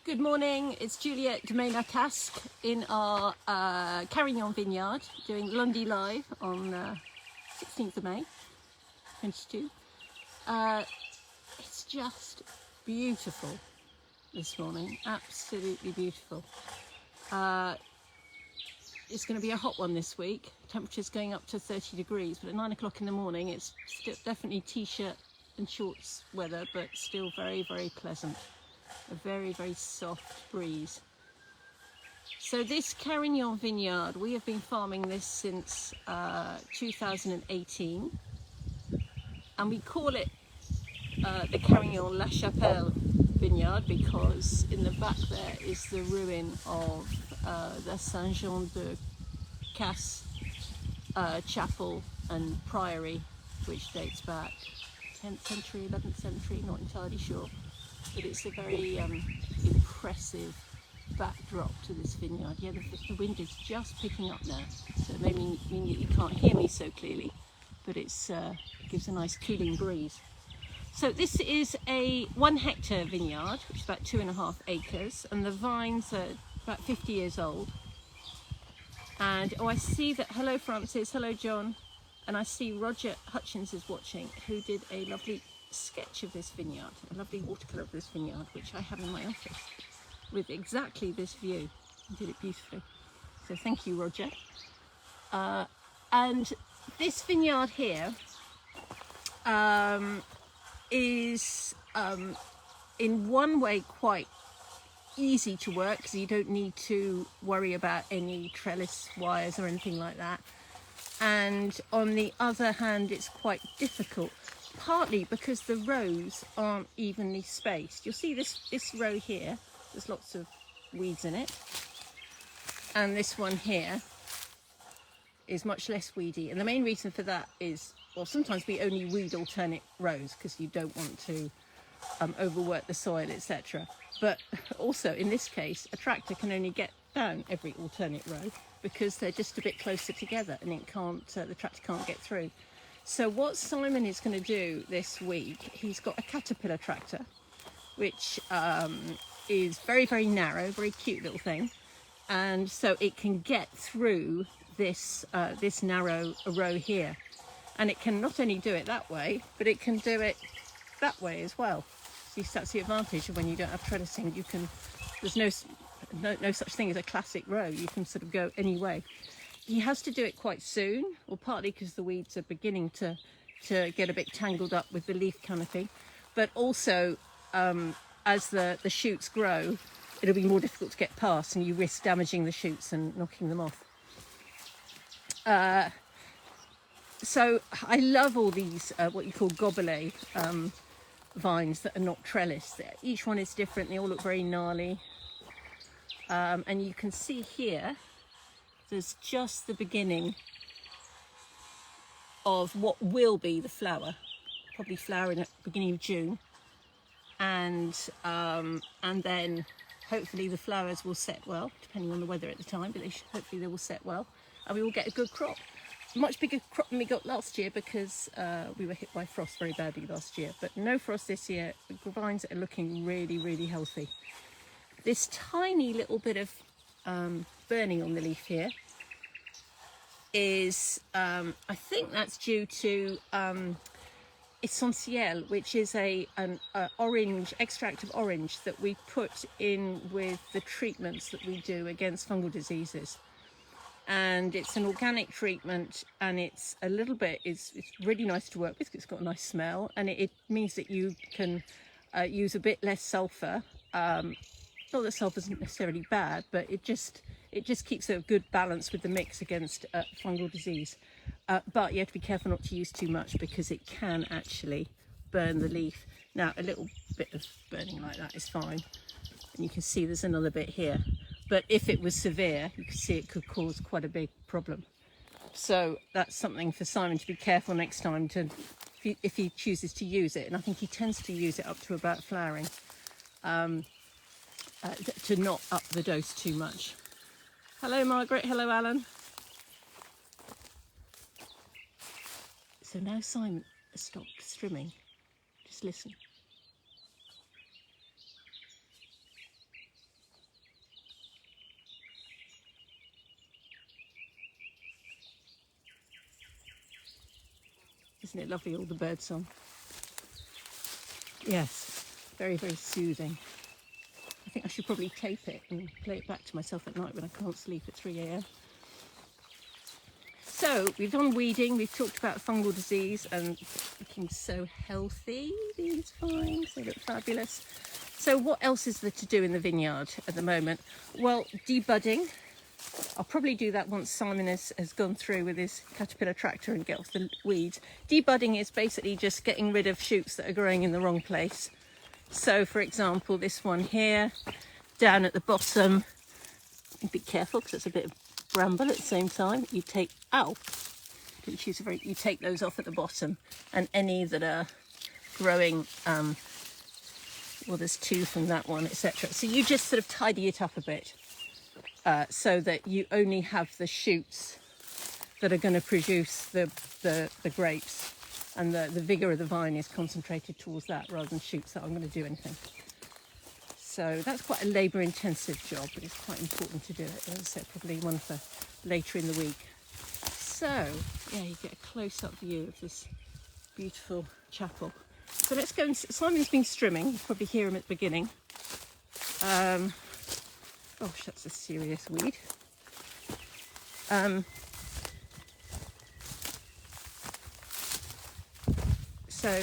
Good morning, it's Juliette de la Casque in our Carignan vineyard doing Lundi live on 16th of May 22. It's just beautiful this morning, absolutely beautiful. It's going to be a hot one this week. Temperature's going up to 30 degrees, but at 9 o'clock in the morning it's still definitely t-shirt and shorts weather, but still very, very pleasant. A very, very soft breeze. So this Carignan vineyard, we have been farming this since 2018, and we call it the Carignan La Chapelle vineyard because in the back there is the ruin of the Saint-Jean de Casse chapel and priory, which dates back 10th century, 11th century, not entirely sure. But it's a very impressive backdrop to this vineyard. Yeah, the wind is just picking up now, so it may mean that you can't hear me so clearly, but it gives a nice cooling breeze. So this is a 1 hectare vineyard, which is about 2.5 acres, and the vines are about 50 years old. And I see that, hello Francis, hello John, and I see Roger Hutchins is watching, who did a lovely sketch of this vineyard, a lovely watercolour of this vineyard, which I have in my office with exactly this view. He did it beautifully, so thank you, Roger. And this vineyard here is in one way quite easy to work because you don't need to worry about any trellis wires or anything like that, and on the other hand it's quite difficult, partly because the rows aren't evenly spaced. You'll see this row here, there's lots of weeds in it, and this one here is much less weedy, and the main reason for that is, well, sometimes we only weed alternate rows because you don't want to overwork the soil, etc. But also in this case a tractor can only get down every alternate row because they're just a bit closer together and it can't, the tractor can't get through. So what Simon is going to do this week, he's got a Caterpillar tractor, which is very, very narrow, very cute little thing. And so it can get through this, this narrow row here. And it can not only do it that way, but it can do it that way as well. So that's the advantage of when you don't have trellising. You can, there's no such thing as a classic row. You can sort of go any way. He has to do it quite soon, or partly because the weeds are beginning to get a bit tangled up with the leaf canopy, but also as the shoots grow, it'll be more difficult to get past and you risk damaging the shoots and knocking them off. So I love all these what you call gobelet vines that are not trellised. Each one is different, they all look very gnarly, and you can see here there's just the beginning of what will be the flower, probably flowering at the beginning of June, and then hopefully the flowers will set well, depending on the weather at the time, but hopefully they will set well, and we will get a good crop. Much bigger crop than we got last year because we were hit by frost very badly last year, but no frost this year. The vines are looking really, really healthy. This tiny little bit of burning on the leaf here is, I think that's due to essentiel, which is an orange, extract of orange that we put in with the treatments that we do against fungal diseases. And it's an organic treatment, and it's a little bit, it's really nice to work with because it's got a nice smell, and it means that you can use a bit less sulphur. Not that sulphur isn't necessarily bad, but it just keeps a good balance with the mix against fungal disease. But you have to be careful not to use too much because it can actually burn the leaf. Now a little bit of burning like that is fine, and you can see there's another bit here. But if it was severe, you can see it could cause quite a big problem. So that's something for Simon to be careful next time if he chooses to use it. And I think he tends to use it up to about flowering, to not up the dose too much. Hello Margaret, hello Alan. So now Simon has stopped strimming. Just listen. Isn't it lovely, all the bird song? Yes, very, very soothing. I think I should probably tape it and play it back to myself at night when I can't sleep at 3 a.m. So we've done weeding, we've talked about fungal disease and looking so healthy, these vines, they look fabulous. So what else is there to do in the vineyard at the moment? Well, debudding. I'll probably do that once Simon has gone through with his caterpillar tractor and get off the weeds. Debudding is basically just getting rid of shoots that are growing in the wrong place. So for example, this one here, down at the bottom, be careful because it's a bit of bramble at the same time. You take, you take those off at the bottom, and any that are growing, well, there's 2 from that one, etc. So you just sort of tidy it up a bit so that you only have the shoots that are going to produce the grapes, and the vigour of the vine is concentrated towards that rather than shoots that aren't going to do anything. So that's quite a labour-intensive job, but it's quite important to do it. As I said, probably one for later in the week. So, yeah, you get a close-up view of this beautiful chapel. So let's go and... Simon's been strimming. You probably hear him at the beginning. Gosh, that's a serious weed. So,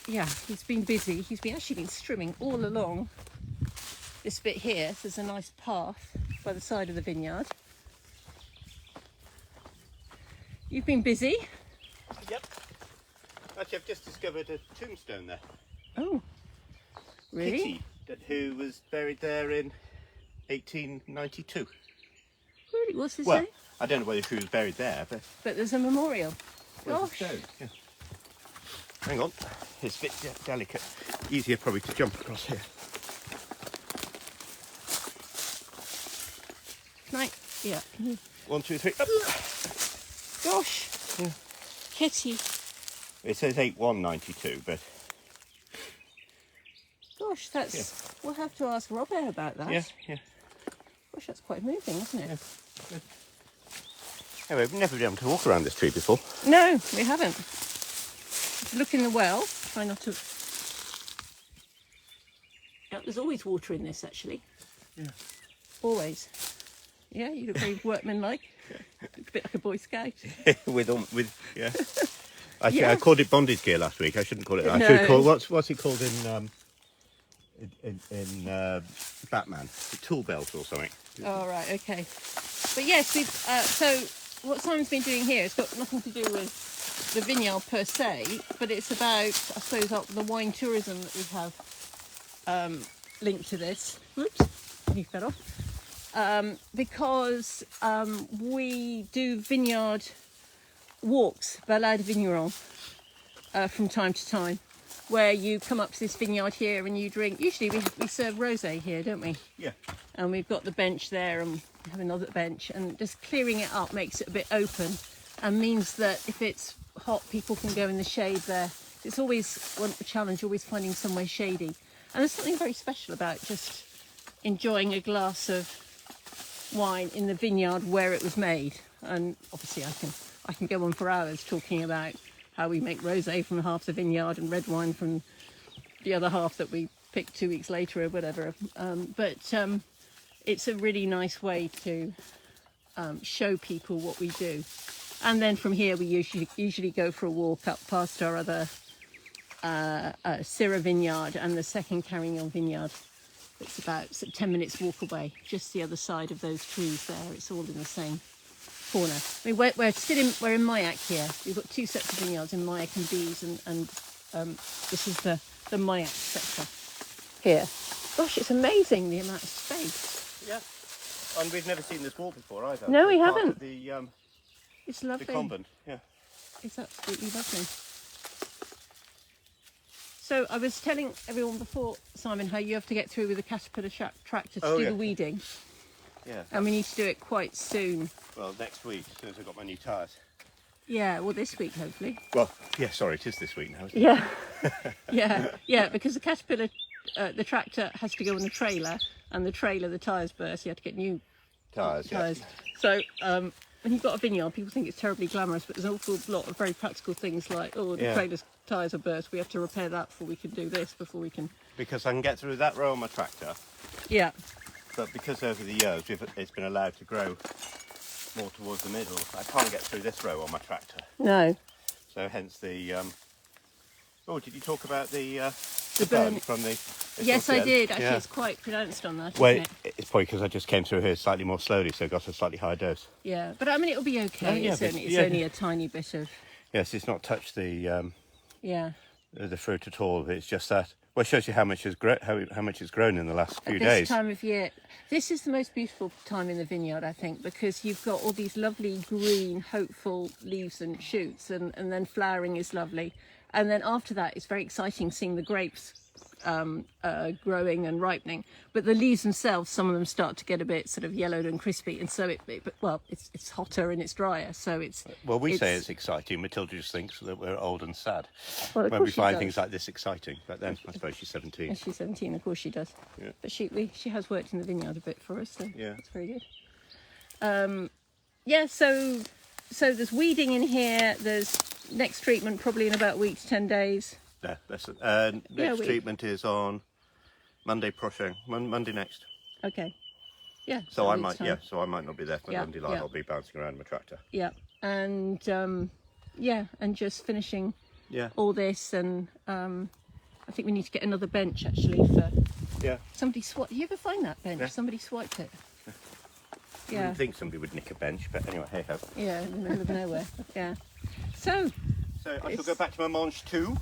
yeah, he's been busy. He's actually been strimming all along this bit here. So there's a nice path by the side of the vineyard. You've been busy? Yep. Actually, I've just discovered a tombstone there. Oh, really? Kitty, who was buried there in 1892. Really? What's his Well, name? I don't know whether she was buried there, but there's a memorial. there's a Gosh. stone. Yeah. Hang on, it's a bit delicate. Easier probably to jump across here. Yeah. 1, 2, 3. Up. Gosh. Yeah. Kitty. It says 8192, but Gosh, that's... Yeah. We'll have to ask Robert about that. yeah. Gosh, that's quite moving, isn't it? Yeah. Good. Anyway, we've never been able to walk around this tree before. No, we haven't. Look in the well. Try not to... Yeah, there's always water in this, actually. Yeah. Always. Yeah, you look very workmanlike. Look a bit like a Boy Scout. with yeah. Actually, Yeah. I called it bondage gear last week. I shouldn't call it. I No. should call what's it called in Batman? The tool belt or something. Oh, right, okay. But yes, we've, so what Simon's been doing here has got nothing to do with the vineyard per se, but it's about, I suppose, the wine tourism that we have linked to this. Whoops, he fell off. Because we do vineyard walks, balade vigneron, from time to time, where you come up to this vineyard here and you drink. Usually we serve rosé here, don't we? Yeah. And we've got the bench there and we have another bench, and just clearing it up makes it a bit open and means that if it's hot, people can go in the shade there. It's always one challenge, always finding somewhere shady. And there's something very special about just enjoying a glass of wine in the vineyard where it was made. And obviously I can go on for hours talking about how we make rosé from half the vineyard and red wine from the other half that we picked 2 weeks later or whatever. But it's a really nice way to show people what we do. And then from here we usually go for a walk up past our other Syrah vineyard and the second Carignan vineyard. It's about 10 minutes walk away, just the other side of those trees there. It's all in the same corner. I mean, we're in Mayak here. We've got 2 sets of vineyards in Mayak and Bees, and this is the Mayak sector here. Gosh, it's amazing the amount of space. Yeah. And we've never seen this wall before either. No, we It's part haven't. of the It's lovely. the convent. Yeah. It's absolutely lovely. So I was telling everyone before, Simon, how you have to get through with the caterpillar tractor to do yeah. the weeding, Yeah. and we need to do it quite soon. Well, next week, as soon as I've got my new tyres. Yeah, well, this week hopefully. Well, yeah, sorry, it is this week now, isn't it? Yeah, yeah, because the caterpillar, the tractor has to go on a trailer, and the tyres burst. You have to get new Tyres, yeah. tyres. So when you've got a vineyard, people think it's terribly glamorous, but there's an awful lot of very practical things like, oh, the Yeah. trailer's tyres are burst, we have to repair that before we can do this, before we can... Because I can get through that row on my tractor, Yeah, but because over the years it's been allowed to grow more towards the middle, I can't get through this row on my tractor. no. So hence the... Oh, did you talk about the burn- burn from the... Yes, I did. Actually, Yeah. it's quite pronounced on that, Well, isn't it? it's probably because I just came through here slightly more slowly, so I got a slightly higher dose. Yeah, but I mean, it'll be okay. Oh, yeah, it's but- only, yeah. only a tiny bit of... Yes, it's not touched Yeah. the fruit at all. It's just that. Well, it shows you how much how much it's grown in the last few At this days. time of year, this is the most beautiful time in the vineyard, I think, because you've got all these lovely green, hopeful leaves and shoots, and then flowering is lovely. And then after that, it's very exciting seeing the grapes growing and ripening. But the leaves themselves, some of them start to get a bit sort of yellowed and crispy, and so it's hotter and it's drier. So it's Well, we say it's exciting. Matilda just thinks that we're old and sad Well, of when we course she find does. things like this exciting. But then I suppose she's 17. And she's 17, of course she does. Yeah. But she has worked in the vineyard a bit for us, so Yeah. that's very good. Yeah, so there's weeding in here. There's next treatment probably in about a week to 10 days. Yeah, that's it. Yeah, Next treatment is on Monday prochain. Monday next. Okay. Yeah. So a I week's might, time. yeah. So I might not be there for Yeah, Monday live. yeah. I'll be bouncing around my tractor. Yeah, and and just finishing Yeah. all this, and I think we need to get another bench actually for Yeah. somebody swiped. You ever find that bench? Yeah. Somebody swiped it. I Yeah. didn't think somebody would nick a bench, but anyway, hey ho. Yeah, in the middle of nowhere. Yeah. So, So I shall It's- go back to my mange too.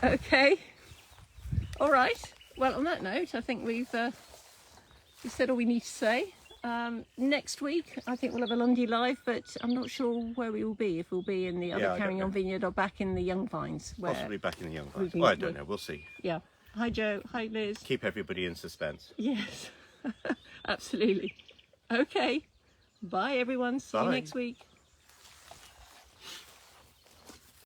okay. All right. Well, on that note, I think we've said all we need to say. Next week, I think we'll have a Lundi live, but I'm not sure where we will be. If we'll be in the other Yeah, I don't Carignan know. vineyard or back in the Young Vines. Where, Possibly back in the young we vines. can- Well, I don't know. We'll see. Yeah. Hi, Joe. Hi, Liz. Keep everybody in suspense. Yes. Absolutely. Okay. Bye, everyone. See you Bye. next week.